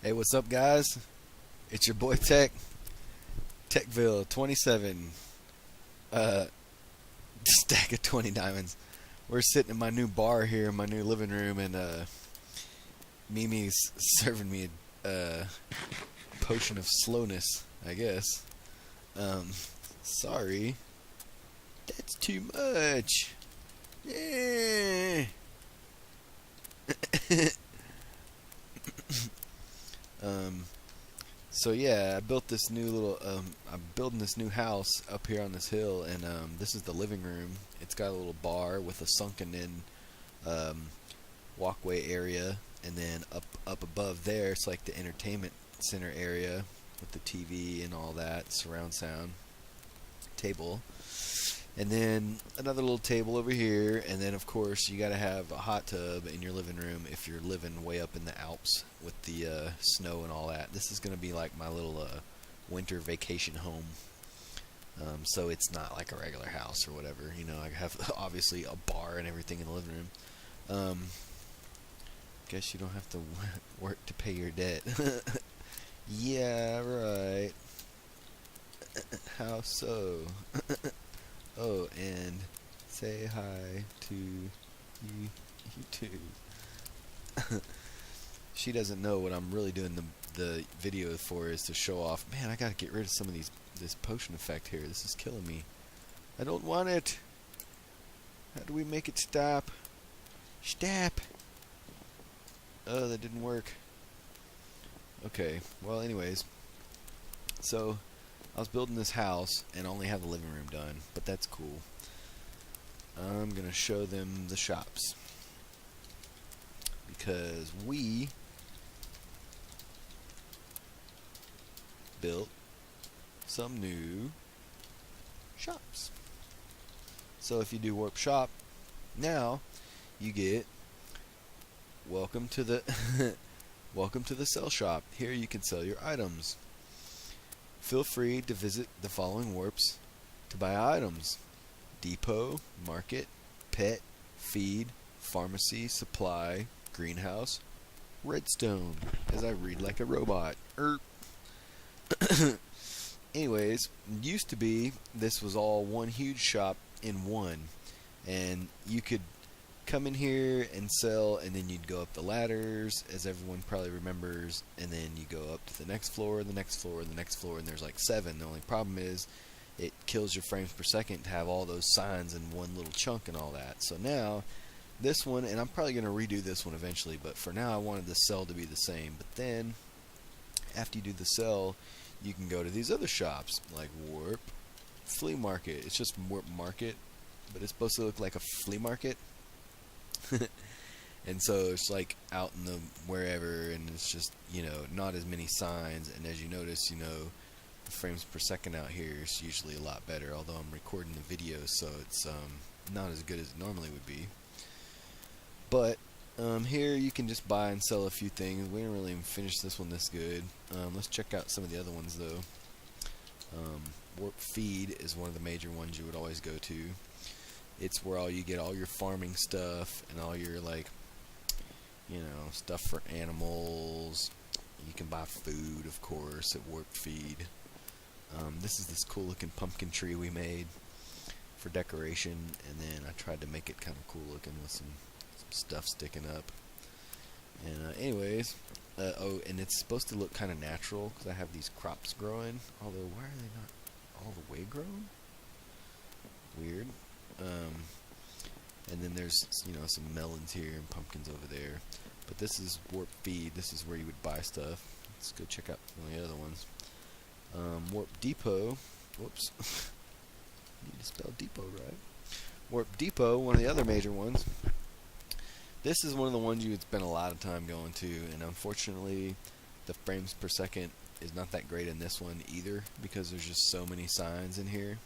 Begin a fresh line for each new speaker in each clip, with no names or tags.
Hey, what's up, guys? It's your boy TekVille 27. Uh, stack of 20 diamonds. We're sitting in my new bar here in my new living room, and Mimi's serving me a potion of slowness, I guess. Um, Sorry, that's too much. Yeah. um, So yeah, I built this new little. I'm building this new house up here on this hill, and this is the living room. It's got a little bar with a sunken-in um, walkway area, and then up above there, it's like the entertainment center area with the TV and all that surround sound table. And then another little table over here, and then of course you gotta have a hot tub in your living room if you're living way up in the Alps with the snow and all that. This is gonna be like my little winter vacation home. So it's not like a regular house or whatever. You know, I have obviously a bar and everything in the living room. Guess you don't have to work to pay your debt. Yeah, right. How so? Oh, and say hi to you too. She doesn't know what I'm really doing the video for is to show off. Man, I gotta get rid of some of this potion effect here. This is killing me. I don't want it. How do we make it stop? Stop. Oh, that didn't work. Okay. Well, anyways. So I was building this house and only have the living room done, but that's cool. I'm gonna show them the shops because we built some new shops. So if you do warp shop now, you get welcome to the welcome to the sell shop. Here you can sell your items. Feel free to visit the following warps to buy items: depot, market, pet, feed, pharmacy, supply, greenhouse, redstone. As I read like a robot. Anyways, used to be this was all one huge shop in one, and you could come in here and sell, and then you'd go up the ladders, as everyone probably remembers, and then you go up to the next floor, the next floor, the next floor, and there's like 7. The only problem is it kills your frames per second to have all those signs in one little chunk and all that. So now this one, and I'm probably going to redo this one eventually, but for now I wanted the sell to be the same. But then after you do the sell, you can go to these other shops like Warp, Flea Market. It's just Warp Market, but it's supposed to look like a flea market. And so it's like out in the wherever, and it's just, you know, not as many signs. And as you notice, you know, the frames per second out here is usually a lot better, although I'm recording the video, so it's not as good as it normally would be. But here you can just buy and sell a few things. We didn't really even finish this one this good. Let's check out some of the other ones though. Warp Feed is one of the major ones you would always go to. It's where you get all your farming stuff and all your, like, you know, stuff for animals. You can buy food, of course, at Warp Feed. This is this cool looking pumpkin tree we made for decoration, and then I tried to make it kind of cool looking with some stuff sticking up. And anyways, oh, and it's supposed to look kind of natural because I have these crops growing. Although, why are they not all the way grown? Weird. And then there's, you know, some melons here and pumpkins over there. But this is Warp Feed. This is where you would buy stuff. Let's go check out one of the other ones. Warp Depot. Whoops. Need to spell depot right. Warp Depot, one of the other major ones. This is one of the ones you would spend a lot of time going to, and unfortunately the frames per second is not that great in this one either because there's just so many signs in here.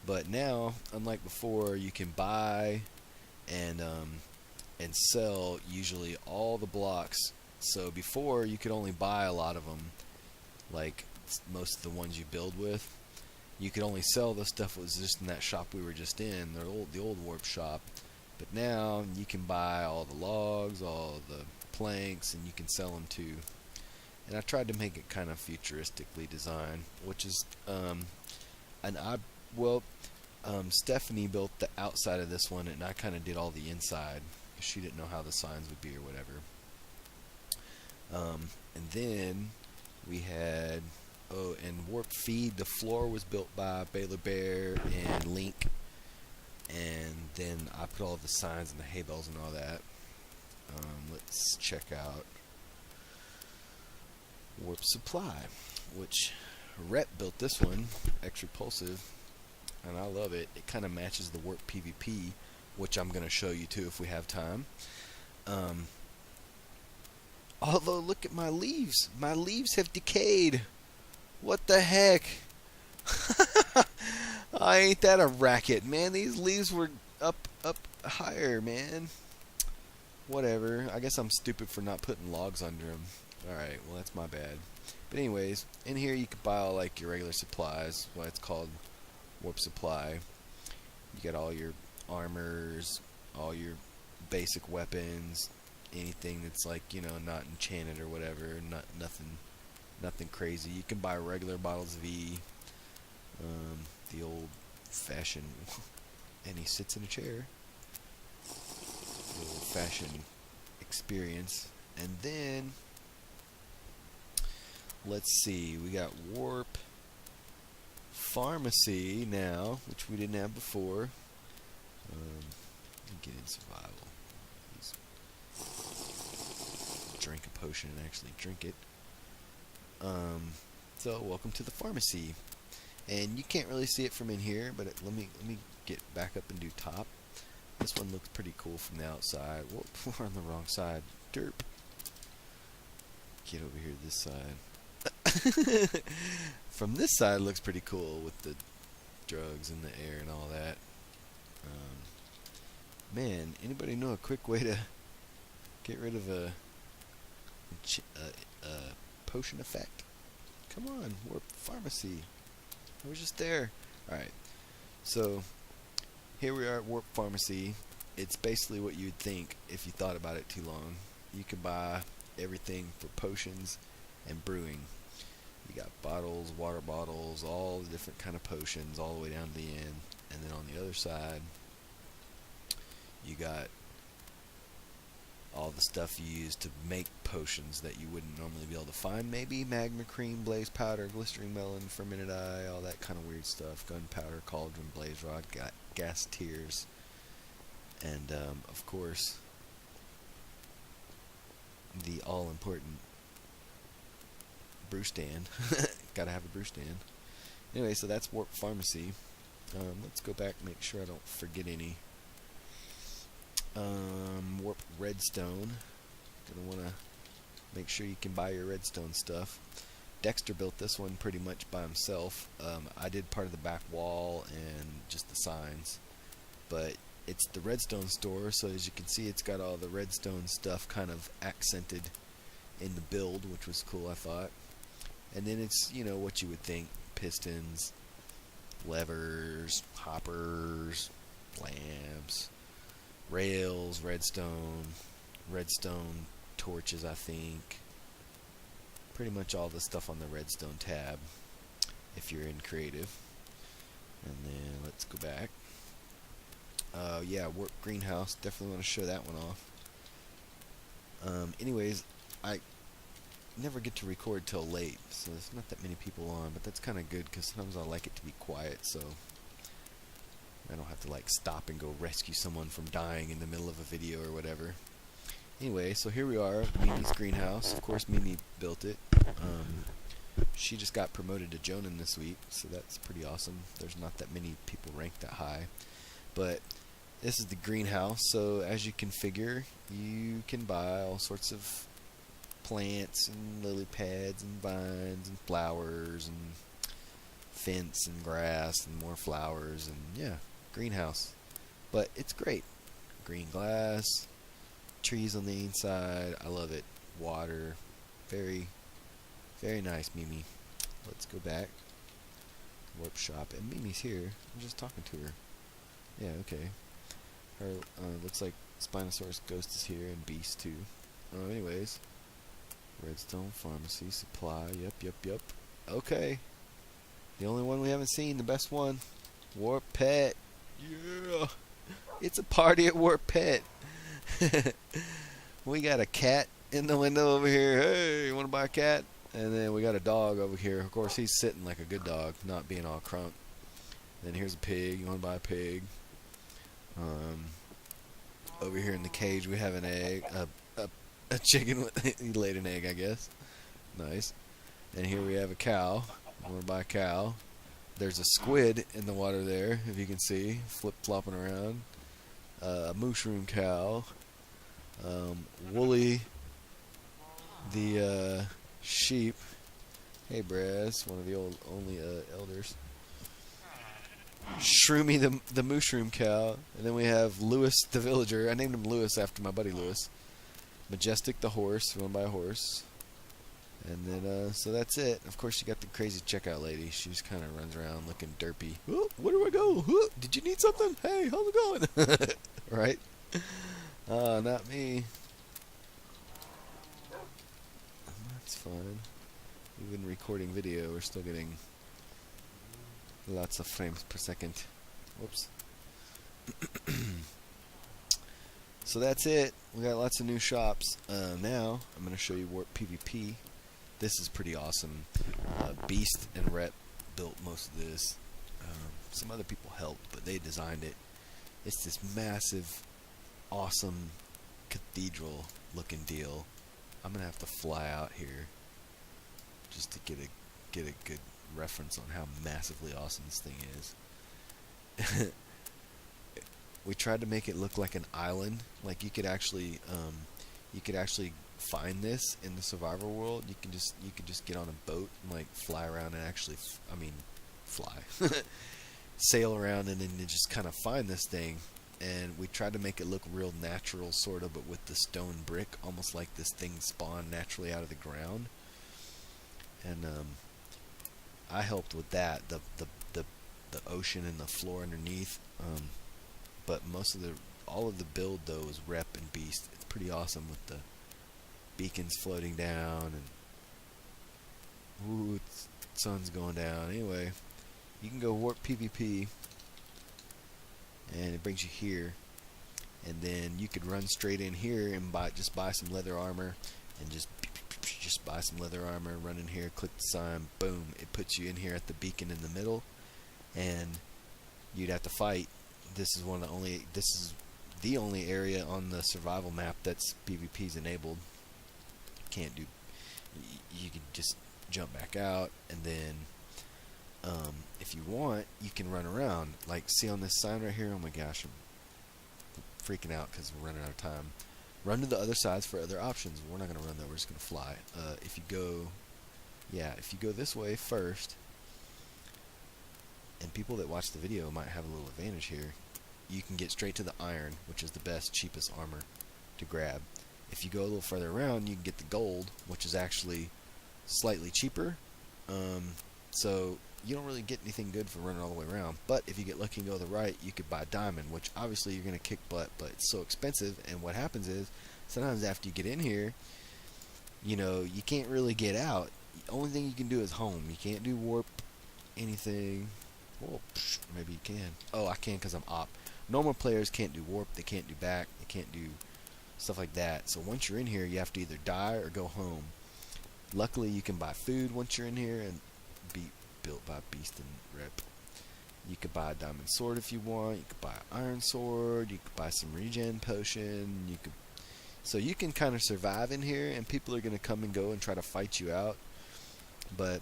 But now, unlike before, you can buy and sell usually all the blocks. So before you could only buy a lot of them, like most of the ones you build with. You could only sell the stuff that was just in that shop we were just in, the old warp shop. But now you can buy all the logs, all the planks, and you can sell them too. and I tried to make it kind of futuristically designed, which is an odd. Well, Stephanie built the outside of this one, and I kind of did all the inside because she didn't know how the signs would be or whatever. And then we had and Warp Feed. The floor was built by Baylor Bear and Link, and then I put all the signs and the hay bales and all that. Let's check out Warp Supply, which Rhett built this one, extra repulsive, and I love it. It kind of matches the Warp PvP, which I'm going to show you too if we have time. Although, look at my leaves. My leaves have decayed. What the heck? Ain't that a racket, man? These leaves were up higher, man. Whatever. I guess I'm stupid for not putting logs under them. Alright, well, that's my bad. But anyways, in here you can buy all, like, your regular supplies. Well, it's called Warp Supply. You get all your armors, all your basic weapons, anything that's, like, you know, not enchanted or whatever, nothing crazy. You can buy regular bottles of E, the old-fashioned, and he sits in a chair, the old-fashioned experience. And then let's see, we got Warp Pharmacy now, which we didn't have before. Get in survival. Drink a potion and actually drink it. So welcome to the pharmacy, and you can't really see it from in here, but let me get back up and do top. This one looks pretty cool from the outside. Whoop, we're on the wrong side. Derp. Get over here this side. From this side, it looks pretty cool with the drugs in the air and all that. Man, anybody know a quick way to get rid of a potion effect? Come on, Warp Pharmacy. I was just there. Alright, so here we are at Warp Pharmacy. It's basically what you'd think if you thought about it too long. You can buy everything for potions and brewing. You got bottles, water bottles, all the different kind of potions all the way down to the end. And then on the other side, you got all the stuff you use to make potions that you wouldn't normally be able to find. Maybe magma cream, blaze powder, glistering melon, fermented eye, all that kind of weird stuff. Gunpowder, cauldron, blaze rod, gas tears, and of course the all-important brew stand. Gotta have a brew stand. Anyway, so that's Warp Pharmacy. Let's go back and make sure I don't forget any. Warp Redstone. Gonna want to make sure you can buy your redstone stuff. Dexter built this one pretty much by himself. I did part of the back wall and just the signs, but it's the Redstone Store, so as you can see, it's got all the redstone stuff kind of accented in the build, which was cool, I thought. And then it's, you know, what you would think: pistons, levers, hoppers, lamps, rails, redstone torches, I think. Pretty much all the stuff on the redstone tab if you're in creative. And then let's go back. Yeah, Warp Greenhouse. Definitely want to show that one off. Anyways, I never get to record till late, so there's not that many people on, but that's kind of good because sometimes I like it to be quiet, so I don't have to like stop and go rescue someone from dying in the middle of a video or whatever. Anyway, so here we are, Mimi's greenhouse. Of course, Mimi built it. She just got promoted to Jonan this week, so that's pretty awesome. There's not that many people ranked that high. But this is the greenhouse, so as you can figure, you can buy all sorts of plants and lily pads and vines and flowers and fence and grass and more flowers and yeah, greenhouse. But it's great. Green glass, trees on the inside. I love it. Water. Very, very nice, Mimi. Let's go back. Warp shop. And Mimi's here. I'm just talking to her. Yeah, okay. Her looks like Spinosaurus Ghost is here and Beast too. Anyways. Redstone Pharmacy Supply. Yep. Okay. The only one we haven't seen, the best one. Warp Pet. Yeah. It's a party at Warp Pet. We got a cat in the window over here. Hey, you want to buy a cat? And then we got a dog over here. Of course, he's sitting like a good dog, not being all crunk. Then here's a pig. You want to buy a pig? Over here in the cage, we have an egg. A chicken. He laid an egg, I guess. Nice. And here we have a cow. You want to buy a cow? There's a squid in the water there, if you can see, flip-flopping around. A mushroom cow. Wooly, the sheep. Hey, Brass, one of the only elders. Shroomy, the mushroom cow. And then we have Lewis, the villager. I named him Lewis after my buddy Lewis. Majestic, the horse. You want to buy a horse? And then, so that's it. Of course, you got the crazy checkout lady. She just kind of runs around looking derpy. Oh, where do I go? Oh, did you need something? Hey, how's it going? Right? Not me. That's fine. Even recording video, we're still getting lots of frames per second. Whoops. So that's it. We got lots of new shops. Now, I'm going to show you Warp PvP. This is pretty awesome. Beast and Rep built most of this. Some other people helped, but they designed it. It's this massive, awesome cathedral looking deal. I'm gonna have to fly out here just to get a good reference on how massively awesome this thing is. We tried to make it look like an island. Like you could actually find this in the survival world. You could just get on a boat and like fly around and actually, fly, sail around and then just kind of find this thing. And we tried to make it look real natural, sort of, but with the stone brick, almost like this thing spawned naturally out of the ground. And I helped with that, the ocean and the floor underneath. But all of the build though is Rep and Beast. It's pretty awesome with the beacons floating down and ooh, sun's going down. Anyway, you can go Warp PvP and it brings you here, and then you could run straight in here and buy some leather armor and just buy some leather armor, run in here, click the sign, boom, it puts you in here at the beacon in the middle, and you'd have to fight. This is the only area on the survival map that's PvP's enabled. You can just jump back out, and then if you want, you can run around. Like, see on this sign right here? Oh my gosh, I'm freaking out because we're running out of time. Run to the other sides for other options. We're not going to run though, we're just going to fly. If you go this way first, and people that watch the video might have a little advantage here, you can get straight to the iron, which is the best, cheapest armor to grab. If you go a little further around, you can get the gold, which is actually slightly cheaper. So you don't really get anything good for running all the way around. But if you get lucky and go to the right, you could buy diamond, which obviously you're going to kick butt, but it's so expensive. And what happens is, sometimes after you get in here, you can't really get out. The only thing you can do is home. You can't do warp anything. Well, maybe you can. Oh, I can because I'm op. Normal players can't do warp. They can't do back. They can't do stuff like that. So once you're in here, you have to either die or go home. Luckily, you can buy food once you're in here and be built by Beast and Rep. You could buy a diamond sword if you want. You could buy an iron sword. You could buy some regen potion. So you can kind of survive in here, and people are going to come and go and try to fight you out. But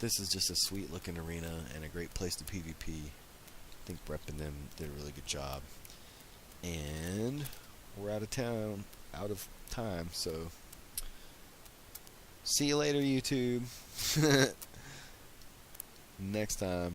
this is just a sweet looking arena and a great place to PvP. I think Rep and them did a really good job. And we're out of time, so see you later, YouTube. Next time.